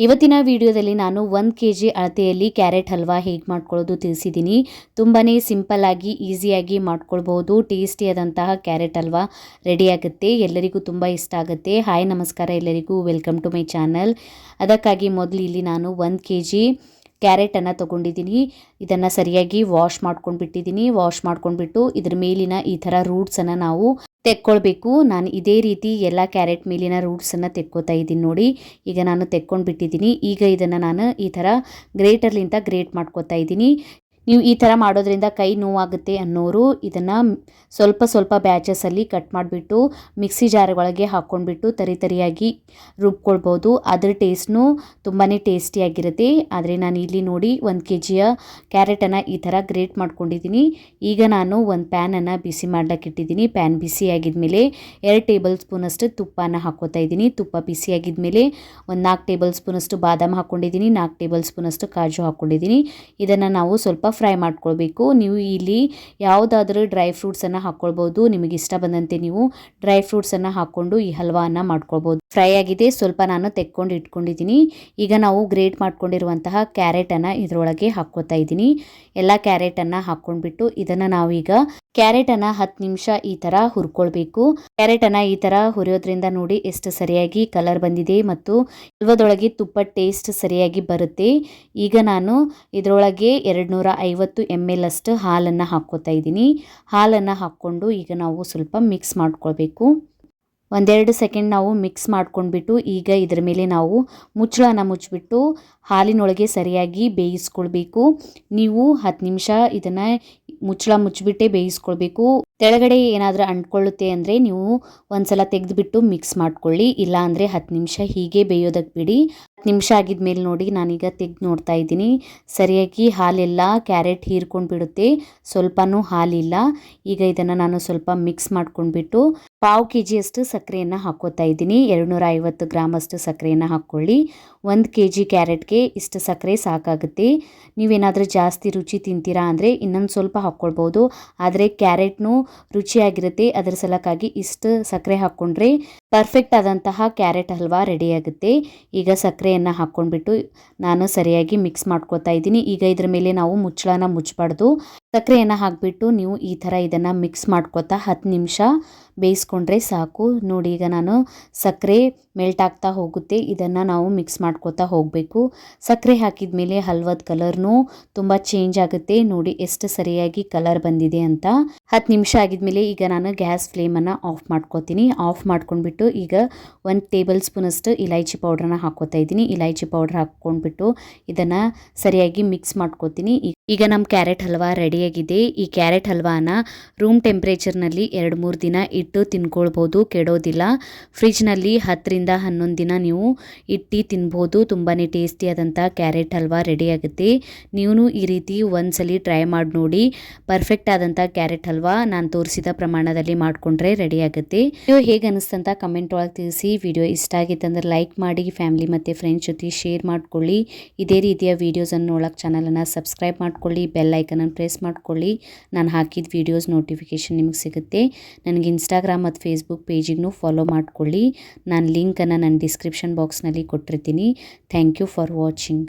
ಇವತ್ತಿನ ವಿಡಿಯೋದಲ್ಲಿ ನಾನು 1 ಕೆಜಿ ಅಳತೆಯಲ್ಲಿ ಕ್ಯಾರೆಟ್ ಹಲ್ವಾ ಹೇಗೆ ಮಾಡ್ಕೊಳ್ಳೋದು ತಿಳಿಸಿದ್ದೀನಿ. ತುಂಬಾ ಸಿಂಪಲ್ ಆಗಿ ಈಸಿಯಾಗಿ ಮಾಡ್ಕೊಳ್ಬಹುದು. ಟೇಸ್ಟಿಯಾದಂತಹ ಕ್ಯಾರೆಟ್ ಹಲ್ವಾ ರೆಡಿ ಆಗುತ್ತೆ. ಎಲ್ಲರಿಗೂ ತುಂಬ ಇಷ್ಟ ಆಗುತ್ತೆ. ಹಾಯ್ ನಮಸ್ಕಾರ ಎಲ್ಲರಿಗೂ, ವೆಲ್ಕಮ್ ಟು ಮೈ ಚಾನಲ್. ಅದಕ್ಕಾಗಿ ಮೊದಲು ಇಲ್ಲಿ ನಾನು 1 ಕೆಜಿ ಕ್ಯಾರೆಟನ್ನು ತೊಗೊಂಡಿದ್ದೀನಿ. ಇದನ್ನು ಸರಿಯಾಗಿ ವಾಶ್ ಮಾಡ್ಕೊಂಡ್ಬಿಟ್ಟಿದ್ದೀನಿ. ವಾಶ್ ಮಾಡ್ಕೊಂಡ್ಬಿಟ್ಟು ಇದ್ರ ಮೇಲಿನ ಈ ಥರ ರೂಟ್ಸನ್ನು ನಾವು ತೆಕ್ಕೊಳ್ಬೇಕು. ನಾನು ಇದೇ ರೀತಿ ಎಲ್ಲ ಕ್ಯಾರೆಟ್ ಮೇಲಿನ ರೂಟ್ಸನ್ನು ತೆಕ್ಕೋತಾ ಇದ್ದೀನಿ ನೋಡಿ. ಈಗ ನಾನು ತೆಕ್ಕೊಂಡ್ಬಿಟ್ಟಿದ್ದೀನಿ. ಈಗ ಇದನ್ನು ನಾನು ಈ ಥರ ಗ್ರೇಟರ್ಲಿಂದ ಗ್ರೇಟ್ ಮಾಡ್ಕೋತಾ ಇದ್ದೀನಿ. ನೀವು ಈ ಥರ ಮಾಡೋದ್ರಿಂದ ಕೈ ನೋವಾಗುತ್ತೆ ಅನ್ನೋರು ಇದನ್ನು ಸ್ವಲ್ಪ ಸ್ವಲ್ಪ ಬ್ಯಾಚಸಲ್ಲಿ ಕಟ್ ಮಾಡಿಬಿಟ್ಟು ಮಿಕ್ಸಿ ಜಾರ್ಗಳಿಗೆ ಹಾಕ್ಕೊಂಡ್ಬಿಟ್ಟು ತರಿಯಾಗಿ ರುಬ್ಕೊಳ್ಬೋದು. ಅದ್ರ ಟೇಸ್ಟ್ನೂ ತುಂಬಾ ಟೇಸ್ಟಿಯಾಗಿರುತ್ತೆ. ಆದರೆ ನಾನು ಇಲ್ಲಿ ನೋಡಿ 1 ಕೆಜಿಯ ಕ್ಯಾರೆಟನ್ನು ಈ ಥರ ಗ್ರೇಟ್ ಮಾಡ್ಕೊಂಡಿದ್ದೀನಿ. ಈಗ ನಾನು ಒಂದು ಪ್ಯಾನನ್ನು ಬಿಸಿ ಮಾಡ್ಲಿಕ್ಕೆ ಇಟ್ಟಿದ್ದೀನಿ. ಪ್ಯಾನ್ ಬಿಸಿ ಆಗಿದ್ಮೇಲೆ 2 ಟೇಬಲ್ ಸ್ಪೂನಷ್ಟು ತುಪ್ಪನ ಹಾಕ್ಕೋತಾ ಇದ್ದೀನಿ. ತುಪ್ಪ ಬಿಸಿ ಆಗಿದ್ಮೇಲೆ ಒಂದು 4 ಟೇಬಲ್ ಸ್ಪೂನಷ್ಟು ಬಾದಾಮ್ ಹಾಕ್ಕೊಂಡಿದ್ದೀನಿ. 4 ಟೇಬಲ್ ಸ್ಪೂನಷ್ಟು ಕಾಜು ಹಾಕ್ಕೊಂಡಿದ್ದೀನಿ. ಇದನ್ನು ನಾವು ಸ್ವಲ್ಪ ಫ್ರೈ ಮಾಡ್ಕೊಳ್ಬೇಕು. ನೀವು ಇಲ್ಲಿ ಯಾವುದಾದ್ರೂ ಡ್ರೈ ಫ್ರೂಟ್ಸನ್ನು ಹಾಕ್ಕೊಳ್ಬೋದು. ನಿಮಗೆ ಇಷ್ಟ ಬಂದಂತೆ ನೀವು ಡ್ರೈ ಫ್ರೂಟ್ಸನ್ನು ಹಾಕ್ಕೊಂಡು ಈ ಹಲ್ವಾನ ಮಾಡ್ಕೊಳ್ಬೋದು. ಫ್ರೈ ಆಗಿದೆ, ಸ್ವಲ್ಪ ನಾನು ತೆಕ್ಕೊಂಡು ಇಟ್ಕೊಂಡಿದ್ದೀನಿ. ಈಗ ನಾವು ಗ್ರೇಟ್ ಮಾಡ್ಕೊಂಡಿರುವಂತಹ ಕ್ಯಾರೆಟನ್ನು ಇದರೊಳಗೆ ಹಾಕ್ಕೋತಾ ಇದ್ದೀನಿ. ಎಲ್ಲ ಕ್ಯಾರೆಟನ್ನು ಹಾಕ್ಕೊಂಡ್ಬಿಟ್ಟು ಇದನ್ನು ನಾವೀಗ ಕ್ಯಾರೆಟನ್ನು 10 ನಿಮಿಷ ಈ ಥರ ಹುರ್ಕೊಳ್ಬೇಕು. ಕ್ಯಾರೆಟನ್ನು ಈ ಥರ ಹುರಿಯೋದ್ರಿಂದ ನೋಡಿ ಎಷ್ಟು ಸರಿಯಾಗಿ ಕಲರ್ ಬಂದಿದೆ ಮತ್ತು ಹಲ್ವದೊಳಗೆ ತುಪ್ಪ ಟೇಸ್ಟ್ ಸರಿಯಾಗಿ ಬರುತ್ತೆ. ಈಗ ನಾನು ಇದರೊಳಗೆ 250 ml ಅಷ್ಟು ಹಾಲನ್ನು ಹಾಕ್ಕೋತಾ ಇದ್ದೀನಿ. ಹಾಲನ್ನು ಹಾಕ್ಕೊಂಡು ಈಗ ನಾವು ಸ್ವಲ್ಪ ಮಿಕ್ಸ್ ಮಾಡ್ಕೊಳ್ಬೇಕು. 1-2 ಸೆಕೆಂಡ್ ನಾವು ಮಿಕ್ಸ್ ಮಾಡ್ಕೊಂಡ್ಬಿಟ್ಟು ಈಗ ಇದರ ಮೇಲೆ ನಾವು ಮುಚ್ಚಳನ ಮುಚ್ಚಿಬಿಟ್ಟು ಹಾಲಿನೊಳಗೆ ಸರಿಯಾಗಿ ಬೇಯಿಸ್ಕೊಳ್ಬೇಕು. ನೀವು 10 ನಿಮಿಷ ಇದನ್ನು ಮುಚ್ಚಳ ಮುಚ್ಚಿಬಿಟ್ಟೆ ಬೇಯಿಸ್ಕೊಳ್ಬೇಕು. ಕೆಳಗಡೆ ಏನಾದರೂ ಅಂಟ್ಕೊಳ್ಳುತ್ತೆ ಅಂದರೆ ನೀವು ಒಂದ್ಸಲ ತೆಗೆದುಬಿಟ್ಟು ಮಿಕ್ಸ್ ಮಾಡ್ಕೊಳ್ಳಿ. ಇಲ್ಲ ಅಂದರೆ 10 ನಿಮಿಷ ಹೀಗೆ ಬೇಯೋದಕ್ಕೆ ಬಿಡಿ. 10 ನಿಮಿಷ ಆಗಿದ್ಮೇಲೆ ನೋಡಿ ನಾನೀಗ ತೆಗೆದು ನೋಡ್ತಾ ಇದ್ದೀನಿ. ಸರಿಯಾಗಿ ಹಾಲೆಲ್ಲ ಕ್ಯಾರೆಟ್ ಹೀರ್ಕೊಂಡು ಬಿಡುತ್ತೆ, ಸ್ವಲ್ಪನೂ ಹಾಲಿಲ್ಲ. ಈಗ ಇದನ್ನು ನಾನು ಸ್ವಲ್ಪ ಮಿಕ್ಸ್ ಮಾಡ್ಕೊಂಡ್ಬಿಟ್ಟು 1/2 ಕೆಜಿಯಷ್ಟು ಸಕ್ಕರೆಯನ್ನು ಹಾಕ್ಕೋತಾ ಇದ್ದೀನಿ. 250 ಗ್ರಾಮಷ್ಟು ಸಕ್ಕರೆಯನ್ನು ಹಾಕ್ಕೊಳ್ಳಿ. 1 ಕೆಜಿ ಕ್ಯಾರೆಟ್ಗೆ ಇಷ್ಟು ಸಕ್ಕರೆ ಸಾಕಾಗುತ್ತೆ. ನೀವೇನಾದರೂ ಜಾಸ್ತಿ ರುಚಿ ತಿಂತೀರಾ ಅಂದರೆ ಇನ್ನೊಂದು ಸ್ವಲ್ಪ ಹಾಕ್ಕೊಳ್ಬೋದು. ಆದರೆ ಕ್ಯಾರೆಟ್ನು ರುಚಿಯಾಗಿರುತ್ತೆ, ಅದರ ಸಲಕ್ಕಾಗಿ ಇಷ್ಟು ಸಕ್ಕರೆ ಹಾಕ್ಕೊಂಡ್ರೆ ಪರ್ಫೆಕ್ಟ್ ಆದಂತಹ ಕ್ಯಾರೆಟ್ ಹಲ್ವಾ ರೆಡಿಯಾಗುತ್ತೆ. ಈಗ ಸಕ್ಕರೆಯನ್ನು ಹಾಕ್ಕೊಂಡ್ಬಿಟ್ಟು ನಾನು ಸರಿಯಾಗಿ ಮಿಕ್ಸ್ ಮಾಡ್ಕೋತಾ ಇದ್ದೀನಿ. ಈಗ ಇದರ ಮೇಲೆ ನಾವು ಮುಚ್ಚಳನ ಮುಚ್ಚಬಾರ್ದು. ಸಕ್ಕರೆಯನ್ನು ಹಾಕಿಬಿಟ್ಟು ನೀವು ಈ ಥರ ಇದನ್ನು ಮಿಕ್ಸ್ ಮಾಡ್ಕೋತಾ 10 ನಿಮಿಷ ಬೇಯಿಸ್ಕೊಂಡ್ರೆ ಸಾಕು. ನೋಡಿ ಈಗ ನಾನು ಸಕ್ಕರೆ ಮೆಲ್ಟ್ ಆಗ್ತಾ ಹೋಗುತ್ತೆ. ಇದನ್ನು ನಾವು ಮಿಕ್ಸ್ ಮಾಡ್ಕೋತಾ ಹೋಗಬೇಕು. ಸಕ್ಕರೆ ಹಾಕಿದ ಮೇಲೆ ಹಲ್ವದ ಕಲರ್ನೂ ತುಂಬ ಚೇಂಜ್ ಆಗುತ್ತೆ. ನೋಡಿ ಎಷ್ಟು ಸರಿಯಾಗಿ ಕಲರ್ ಬಂದಿದೆ ಅಂತ. 10 ನಿಮಿಷ ಆಗಿದ್ಮೇಲೆ ಈಗ ನಾನು ಗ್ಯಾಸ್ ಫ್ಲೇಮನ್ನು ಆಫ್ ಮಾಡ್ಕೋತೀನಿ. ಆಫ್ ಮಾಡ್ಕೊಂಡ್ಬಿಟ್ಟು ಈಗ 1 ಟೇಬಲ್ ಸ್ಪೂನಷ್ಟು ಇಲೈಚಿ ಪೌಡ್ರನ್ನ ಹಾಕ್ಕೋತಾ ಇದ್ದೀನಿ. ಇಲೈಚಿ ಪೌಡ್ರ್ ಹಾಕ್ಕೊಂಡ್ಬಿಟ್ಟು ಇದನ್ನು ಸರಿಯಾಗಿ ಮಿಕ್ಸ್ ಮಾಡ್ಕೋತೀನಿ. ಈಗ ನಮ್ಮ ಕ್ಯಾರೆಟ್ ಹಲ್ವಾ ರೆಡಿಯಾಗಿದೆ. ಈ ಕ್ಯಾರೆಟ್ ಹಲ್ವಾನ ರೂಮ್ ಟೆಂಪ್ರೇಚರ್ನಲ್ಲಿ 2-3 ದಿನ ಇಟ್ಟು ತಿನ್ಕೊಳ್ಬೋದು, ಕೆಡೋದಿಲ್ಲ. ಫ್ರಿಜ್ನಲ್ಲಿ 10ರಿಂದ 11 ದಿನ ನೀವು ಇಟ್ಟು ತಿನ್ಬೋದು. ತುಂಬಾ ಟೇಸ್ಟಿಯಾದಂಥ ಕ್ಯಾರೆಟ್ ಹಲ್ವಾ ರೆಡಿಯಾಗುತ್ತೆ. ನೀವು ಈ ರೀತಿ ಒಂದ್ಸಲಿ ಟ್ರೈ ಮಾಡಿ ನೋಡಿ. ಪರ್ಫೆಕ್ಟ್ ಆದಂಥ ಕ್ಯಾರೆಟ್ ಹಲ್ವಾ ನಾನು ತೋರಿಸಿದ ಪ್ರಮಾಣದಲ್ಲಿ ಮಾಡಿಕೊಂಡ್ರೆ ರೆಡಿಯಾಗುತ್ತೆ. ವಿಡಿಯೋ ಹೇಗೆ ಅನಿಸ್ತಂತ ಕಮೆಂಟ್ ಒಳಗೆ ತಿಳಿಸಿ. ವಿಡಿಯೋ ಇಷ್ಟ ಆಗಿತ್ತಂದ್ರೆ ಲೈಕ್ ಮಾಡಿ, ಫ್ಯಾಮಿಲಿ ಮತ್ತು ಫ್ರೆಂಡ್ಸ್ ಜೊತೆ ಶೇರ್ ಮಾಡ್ಕೊಳ್ಳಿ. ಇದೇ ರೀತಿಯ ವೀಡಿಯೋಸನ್ನು ನೋಡೋಕ್ಕೆ ಚಾನಲನ್ನು ಸಬ್ಸ್ಕ್ರೈಬ್ ಮಾಡ್ಕೊಳ್ಳಿ. ಬೆಲ್ ಐಕನನ್ನು ಪ್ರೆಸ್ ಮಾಡ್ಕೊಳ್ಳಿ. ನಾನು ಹಾಕಿದ ವೀಡಿಯೋಸ್ ನೋಟಿಫಿಕೇಷನ್ ನಿಮಗೆ ಸಿಗುತ್ತೆ. ನನಗೆ ಇನ್ಸ್ಟಾಗ್ರಾಮ್ ಮತ್ತು ಫೇಸ್ಬುಕ್ ಪೇಜಿಗೂ ಫಾಲೋ ಮಾಡ್ಕೊಳ್ಳಿ. ನಾನು ಲಿಂಕನ್ನು ನನ್ನ ಡಿಸ್ಕ್ರಿಪ್ಷನ್ ಬಾಕ್ಸ್ನಲ್ಲಿ ಕೊಟ್ಟಿರ್ತೀನಿ. Thank you for watching.